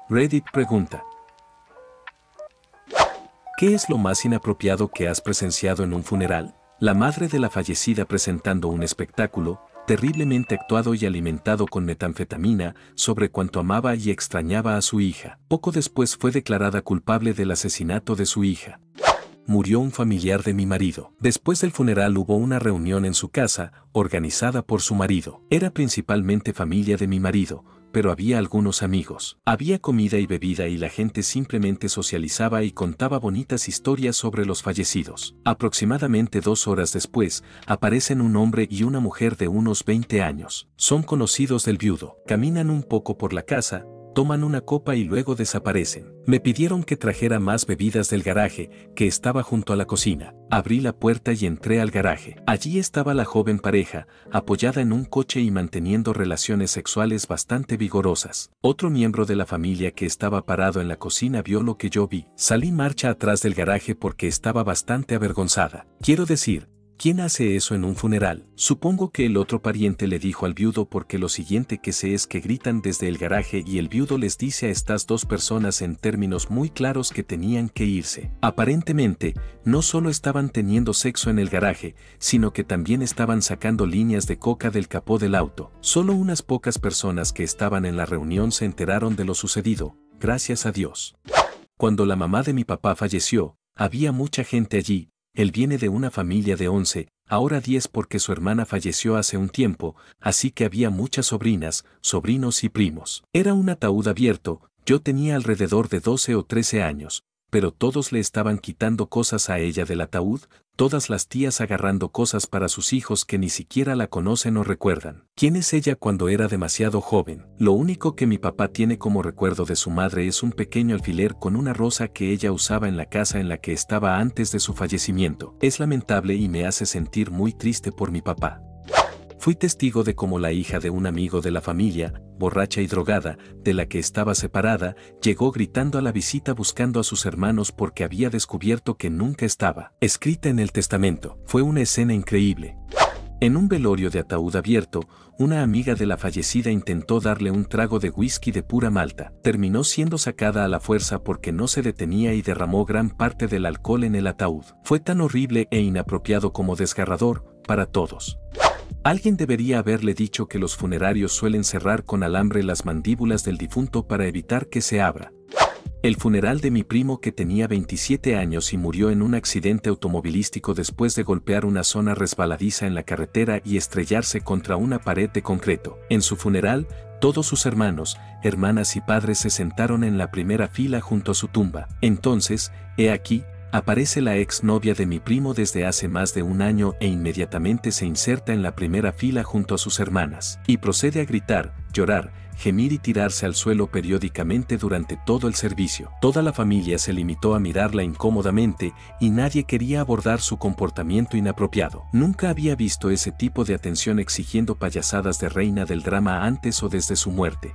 Reddit pregunta: ¿qué es lo más inapropiado que has presenciado en un funeral? La madre de la fallecida presentando un espectáculo, terriblemente actuado y alimentado con metanfetamina, sobre cuánto amaba y extrañaba a su hija. Poco después fue declarada culpable del asesinato de su hija. Murió un familiar de mi marido. Después del funeral hubo una reunión en su casa, organizada por su marido. Era principalmente familia de mi marido, pero había algunos amigos. Había comida y bebida y la gente simplemente socializaba y contaba bonitas historias sobre los fallecidos. Aproximadamente 2 horas después, aparecen un hombre y una mujer de unos 20 años. Son conocidos del viudo. Caminan un poco por la casa, toman una copa y luego desaparecen. Me pidieron que trajera más bebidas del garaje, que estaba junto a la cocina. Abrí la puerta y entré al garaje. Allí estaba la joven pareja, apoyada en un coche y manteniendo relaciones sexuales bastante vigorosas. Otro miembro de la familia que estaba parado en la cocina vio lo que yo vi. Salí marcha atrás del garaje porque estaba bastante avergonzada. Quiero decir, ¿quién hace eso en un funeral? Supongo que el otro pariente le dijo al viudo porque lo siguiente que sé es que gritan desde el garaje y el viudo les dice a estas dos personas en términos muy claros que tenían que irse. Aparentemente, no solo estaban teniendo sexo en el garaje, sino que también estaban sacando líneas de coca del capó del auto. Solo unas pocas personas que estaban en la reunión se enteraron de lo sucedido, gracias a Dios. Cuando la mamá de mi papá falleció, había mucha gente allí. Él viene de una familia de 11, ahora 10 porque su hermana falleció hace un tiempo, así que había muchas sobrinas, sobrinos y primos. Era un ataúd abierto, yo tenía alrededor de 12 o 13 años, pero todos le estaban quitando cosas a ella del ataúd, todas las tías agarrando cosas para sus hijos que ni siquiera la conocen o recuerdan. ¿Quién es ella cuando era demasiado joven? Lo único que mi papá tiene como recuerdo de su madre es un pequeño alfiler con una rosa que ella usaba en la casa en la que estaba antes de su fallecimiento. Es lamentable y me hace sentir muy triste por mi papá. Fui testigo de cómo la hija de un amigo de la familia, borracha y drogada, de la que estaba separada, llegó gritando a la visita buscando a sus hermanos porque había descubierto que nunca estaba escrita en el testamento. Fue una escena increíble. En un velorio de ataúd abierto, una amiga de la fallecida intentó darle un trago de whisky de pura malta. Terminó siendo sacada a la fuerza porque no se detenía y derramó gran parte del alcohol en el ataúd. Fue tan horrible e inapropiado como desgarrador, para todos. Alguien debería haberle dicho que los funerarios suelen cerrar con alambre las mandíbulas del difunto para evitar que se abra. El funeral de mi primo que tenía 27 años y murió en un accidente automovilístico después de golpear una zona resbaladiza en la carretera y estrellarse contra una pared de concreto. En su funeral, todos sus hermanos, hermanas y padres se sentaron en la primera fila junto a su tumba. Entonces, he aquí, aparece la ex novia de mi primo desde hace más de un año e inmediatamente se inserta en la primera fila junto a sus hermanas, y procede a gritar, llorar, gemir y tirarse al suelo periódicamente durante todo el servicio. Toda la familia se limitó a mirarla incómodamente y nadie quería abordar su comportamiento inapropiado. Nunca había visto ese tipo de atención exigiendo payasadas de reina del drama antes o desde su muerte.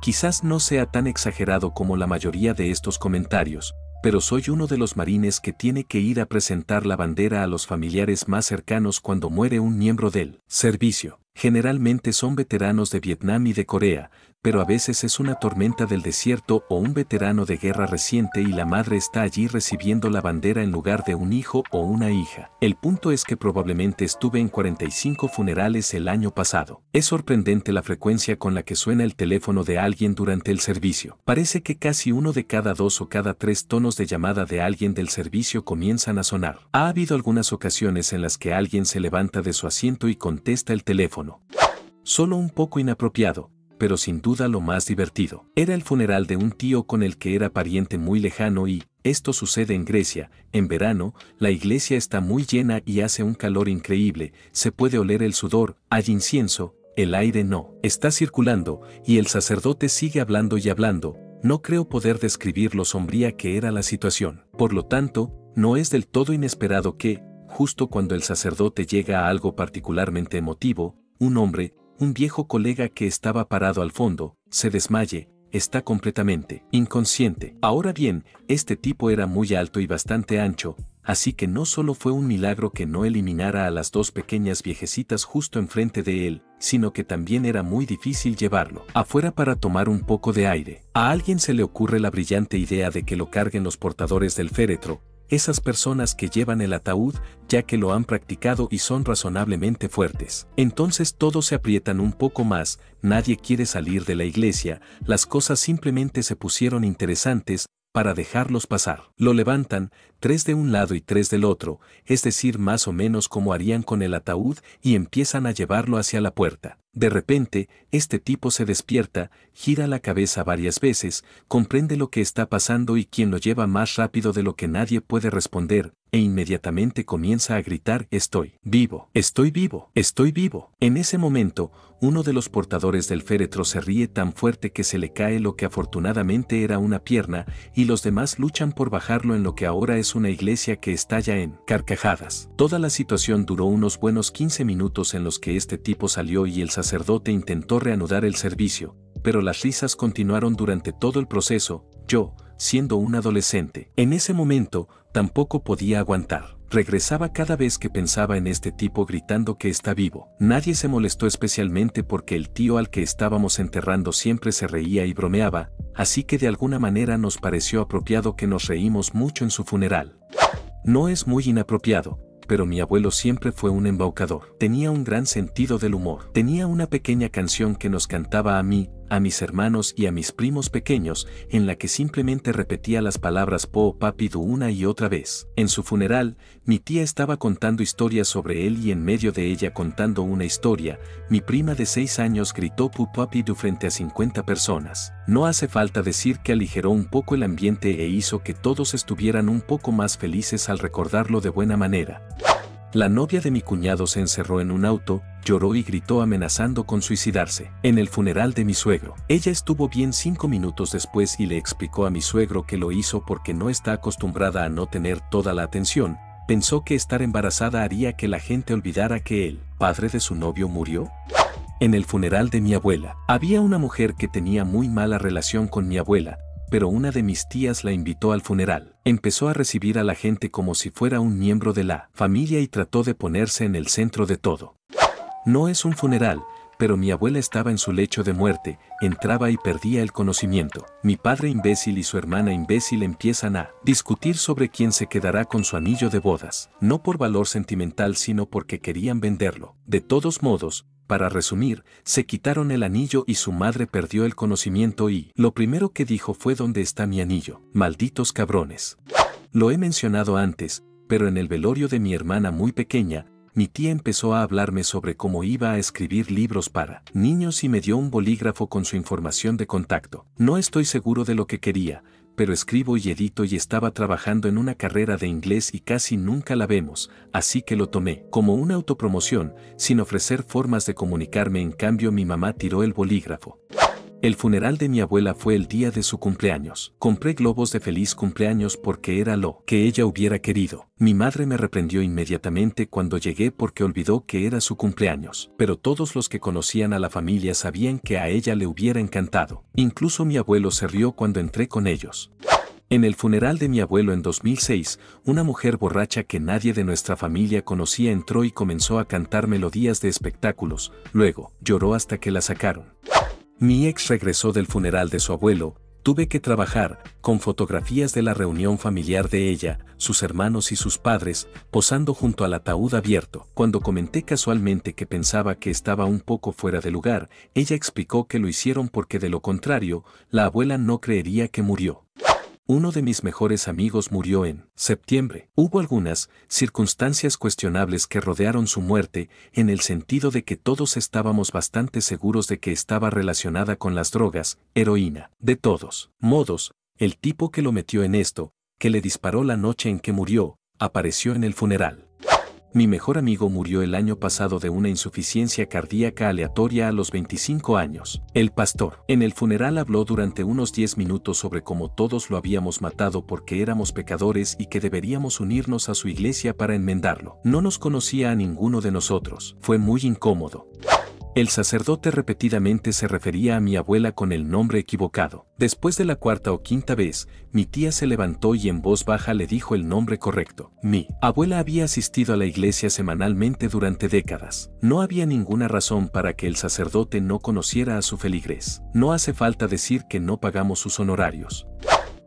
Quizás no sea tan exagerado como la mayoría de estos comentarios, pero soy uno de los marines que tiene que ir a presentar la bandera a los familiares más cercanos cuando muere un miembro del servicio. Generalmente son veteranos de Vietnam y de Corea, pero a veces es una tormenta del desierto o un veterano de guerra reciente y la madre está allí recibiendo la bandera en lugar de un hijo o una hija. El punto es que probablemente estuve en 45 funerales el año pasado. Es sorprendente la frecuencia con la que suena el teléfono de alguien durante el servicio. Parece que casi uno de cada 2 o cada 3 tonos de llamada de alguien del servicio comienzan a sonar. Ha habido algunas ocasiones en las que alguien se levanta de su asiento y contesta el teléfono. Solo un poco inapropiado, pero sin duda lo más divertido. Era el funeral de un tío con el que era pariente muy lejano y, esto sucede en Grecia, en verano, la iglesia está muy llena y hace un calor increíble, se puede oler el sudor, hay incienso, el aire no está circulando, y el sacerdote sigue hablando y hablando. No creo poder describir lo sombría que era la situación. Por lo tanto, no es del todo inesperado que, justo cuando el sacerdote llega a algo particularmente emotivo, un hombre, un viejo colega que estaba parado al fondo, se desmaye, está completamente inconsciente. Ahora bien, este tipo era muy alto y bastante ancho, así que no solo fue un milagro que no eliminara a las dos pequeñas viejecitas justo enfrente de él, sino que también era muy difícil llevarlo afuera para tomar un poco de aire. A alguien se le ocurre la brillante idea de que lo carguen los portadores del féretro, esas personas que llevan el ataúd, ya que lo han practicado y son razonablemente fuertes. Entonces todos se aprietan un poco más, nadie quiere salir de la iglesia, las cosas simplemente se pusieron interesantes para dejarlos pasar. Lo levantan, 3 de un lado y 3 del otro, es decir, más o menos como harían con el ataúd, y empiezan a llevarlo hacia la puerta. De repente, este tipo se despierta, gira la cabeza varias veces, comprende lo que está pasando y quien lo lleva más rápido de lo que nadie puede responder, e inmediatamente comienza a gritar: «Estoy vivo, estoy vivo, estoy vivo». En ese momento, uno de los portadores del féretro se ríe tan fuerte que se le cae lo que afortunadamente era una pierna, y los demás luchan por bajarlo en lo que ahora es una iglesia que estalla en carcajadas. Toda la situación duró unos buenos 15 minutos en los que este tipo salió y el sacerdote intentó reanudar el servicio, pero las risas continuaron durante todo el proceso. Yo, siendo un adolescente, en ese momento, tampoco podía aguantar. Regresaba cada vez que pensaba en este tipo gritando que está vivo. Nadie se molestó, especialmente porque el tío al que estábamos enterrando siempre se reía y bromeaba, así que de alguna manera nos pareció apropiado que nos reímos mucho en su funeral. No es muy inapropiado, pero mi abuelo siempre fue un embaucador. Tenía un gran sentido del humor. Tenía una pequeña canción que nos cantaba a mí, a mis hermanos y a mis primos pequeños, en la que simplemente repetía las palabras po papi du una y otra vez. En su funeral, mi tía estaba contando historias sobre él y en medio de ella contando una historia, mi prima de 6 años gritó pu papi du frente a 50 personas. No hace falta decir que aligeró un poco el ambiente e hizo que todos estuvieran un poco más felices al recordarlo de buena manera. La novia de mi cuñado se encerró en un auto, lloró y gritó amenazando con suicidarse. En el funeral de mi suegro, ella estuvo bien 5 minutos después y le explicó a mi suegro que lo hizo porque no está acostumbrada a no tener toda la atención. Pensó que estar embarazada haría que la gente olvidara que el padre de su novio murió. En el funeral de mi abuela, había una mujer que tenía muy mala relación con mi abuela, pero una de mis tías la invitó al funeral. Empezó a recibir a la gente como si fuera un miembro de la familia y trató de ponerse en el centro de todo. No es un funeral, pero mi abuela estaba en su lecho de muerte, entraba y perdía el conocimiento. Mi padre imbécil y su hermana imbécil empiezan a discutir sobre quién se quedará con su anillo de bodas, no por valor sentimental sino porque querían venderlo. De todos modos, para resumir, se quitaron el anillo y su madre perdió el conocimiento y lo primero que dijo fue: «¿Dónde está mi anillo? Malditos cabrones». Lo he mencionado antes, pero en el velorio de mi hermana muy pequeña, mi tía empezó a hablarme sobre cómo iba a escribir libros para niños y me dio un bolígrafo con su información de contacto. No estoy seguro de lo que quería, pero escribo y edito y estaba trabajando en una carrera de inglés y casi nunca la vemos, así que lo tomé como una autopromoción, sin ofrecer formas de comunicarme. En cambio, mi mamá tiró el bolígrafo. El funeral de mi abuela fue el día de su cumpleaños. Compré globos de feliz cumpleaños porque era lo que ella hubiera querido. Mi madre me reprendió inmediatamente cuando llegué porque olvidó que era su cumpleaños. Pero todos los que conocían a la familia sabían que a ella le hubiera encantado. Incluso mi abuelo se rió cuando entré con ellos. En el funeral de mi abuelo en 2006, una mujer borracha que nadie de nuestra familia conocía entró y comenzó a cantar melodías de espectáculos. Luego, lloró hasta que la sacaron. Mi ex regresó del funeral de su abuelo. Tuve que trabajar con fotografías de la reunión familiar de ella, sus hermanos y sus padres, posando junto al ataúd abierto. Cuando comenté casualmente que pensaba que estaba un poco fuera de lugar, ella explicó que lo hicieron porque de lo contrario, la abuela no creería que murió. Uno de mis mejores amigos murió en septiembre. Hubo algunas circunstancias cuestionables que rodearon su muerte, en el sentido de que todos estábamos bastante seguros de que estaba relacionada con las drogas, heroína. De todos modos, el tipo que lo metió en esto, que le disparó la noche en que murió, apareció en el funeral. Mi mejor amigo murió el año pasado de una insuficiencia cardíaca aleatoria a los 25 años. El pastor, en el funeral, habló durante unos 10 minutos sobre cómo todos lo habíamos matado porque éramos pecadores y que deberíamos unirnos a su iglesia para enmendarlo. No nos conocía a ninguno de nosotros. Fue muy incómodo. El sacerdote repetidamente se refería a mi abuela con el nombre equivocado. Después de la cuarta o quinta vez, mi tía se levantó y en voz baja le dijo el nombre correcto. Mi abuela había asistido a la iglesia semanalmente durante décadas. No había ninguna razón para que el sacerdote no conociera a su feligres. No hace falta decir que no pagamos sus honorarios.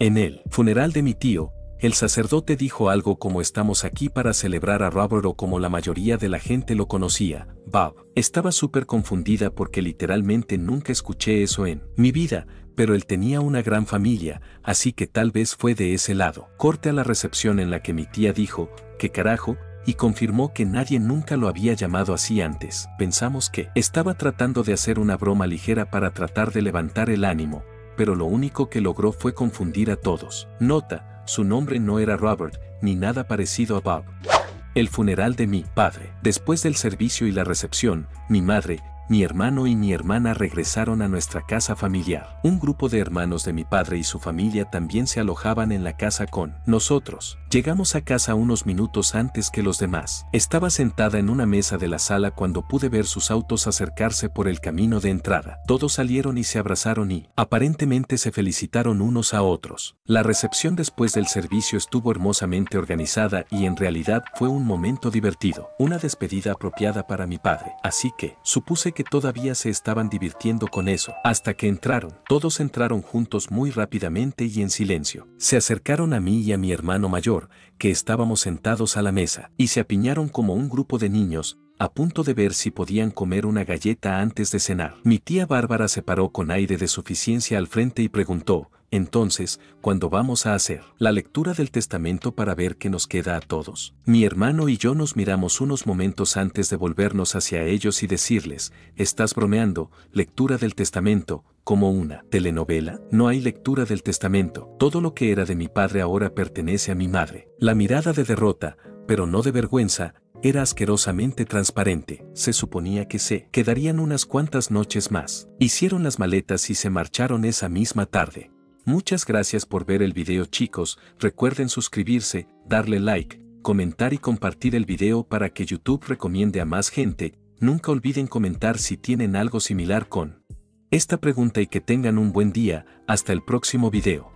En el funeral de mi tío, el sacerdote dijo algo como estamos aquí para celebrar a Robert o como la mayoría de la gente lo conocía, Bob. Estaba súper confundida porque literalmente nunca escuché eso en mi vida, pero él tenía una gran familia, así que tal vez fue de ese lado. Corte a la recepción en la que mi tía dijo, ¿qué carajo? Y confirmó que nadie nunca lo había llamado así antes. Pensamos que estaba tratando de hacer una broma ligera para tratar de levantar el ánimo, pero lo único que logró fue confundir a todos. Nota: su nombre no era Robert, ni nada parecido a Bob. El funeral de mi padre. Después del servicio y la recepción, mi madre, mi hermano y mi hermana regresaron a nuestra casa familiar. Un grupo de hermanos de mi padre y su familia también se alojaban en la casa con nosotros. Llegamos a casa unos minutos antes que los demás. Estaba sentada en una mesa de la sala cuando pude ver sus autos acercarse por el camino de entrada. Todos salieron y se abrazaron y, aparentemente, se felicitaron unos a otros. La recepción después del servicio estuvo hermosamente organizada y en realidad fue un momento divertido. Una despedida apropiada para mi padre. Así que, supuse que todavía se estaban divirtiendo con eso. Hasta que entraron. Todos entraron juntos muy rápidamente y en silencio. Se acercaron a mí y a mi hermano mayor, que estábamos sentados a la mesa, y se apiñaron como un grupo de niños, a punto de ver si podían comer una galleta antes de cenar. Mi tía Bárbara se paró con aire de suficiencia al frente y preguntó, entonces, ¿cuándo vamos a hacer la lectura del testamento para ver qué nos queda a todos? Mi hermano y yo nos miramos unos momentos antes de volvernos hacia ellos y decirles, ¿estás bromeando? ¿Lectura del testamento? ¿Como una telenovela? No hay lectura del testamento. Todo lo que era de mi padre ahora pertenece a mi madre. La mirada de derrota, pero no de vergüenza, era asquerosamente transparente. Se suponía que se quedarían unas cuantas noches más. Hicieron las maletas y se marcharon esa misma tarde. Muchas gracias por ver el video, chicos. Recuerden suscribirse, darle like, comentar y compartir el video para que YouTube recomiende a más gente. Nunca olviden comentar si tienen algo similar con esta pregunta y que tengan un buen día. Hasta el próximo video.